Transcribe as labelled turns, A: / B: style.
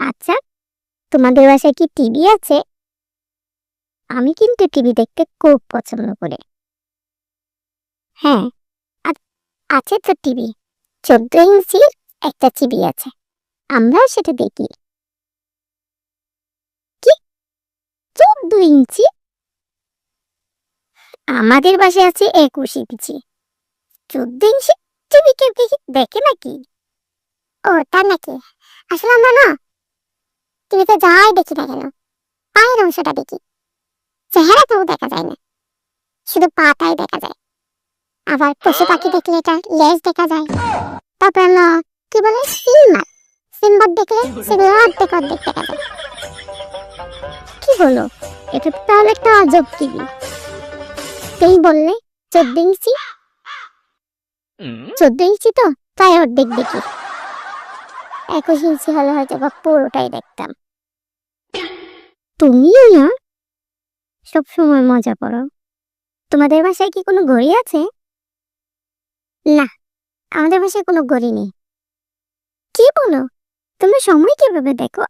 A: আচ্ছা, তোমাদের বাসায় কি টিভি আছে? আমি কিন্তু টিভি দেখতে খুব পছন্দ করি। হ্যাঁ, আছে তো টিভি। 14 ইঞ্চির একটা টিভি আছে, আমরাও সেটা দেখি। কি, 14 ইঞ্চি? আমাদের বাসায় আছে 21 ইঞ্চি। 14 ইঞ্চি টিভি কেউ দেখে নাকি? ও তা নাকি? আসলে আমরা না টিভিতে যাই দেখি না কেন, পায়ের অংশটা দেখি। চেহারা কেউ দেখা যায় না, শুধু পাটাই দেখা যায়। আবার পশু পাখি দেখলে তার লেজ দেখা যায়। তারপর না, কি বলে, সিনবাদ। সিনবাদ দেখলে সেগুলো অর্ধেক অর্ধেক দেখা যায়। কি বলো, এটা তো তাহলে একটা আজব টিভি। তুমি বললে 14 ইঞ্চি, 14 ইঞ্চি তো তাই অর্ধেক দেখি। 21 ইঞ্চি হলে হয়তো বা পুরোটাই দেখতাম। তুমিও না সবসময় মজা করো। তোমাদের বাসায় কি কোনো ঘড়ি আছে? না, আমাদের বাসায় কোনো ঘড়ি নেই। কি বলো, তুমি সময় কিভাবে দেখো?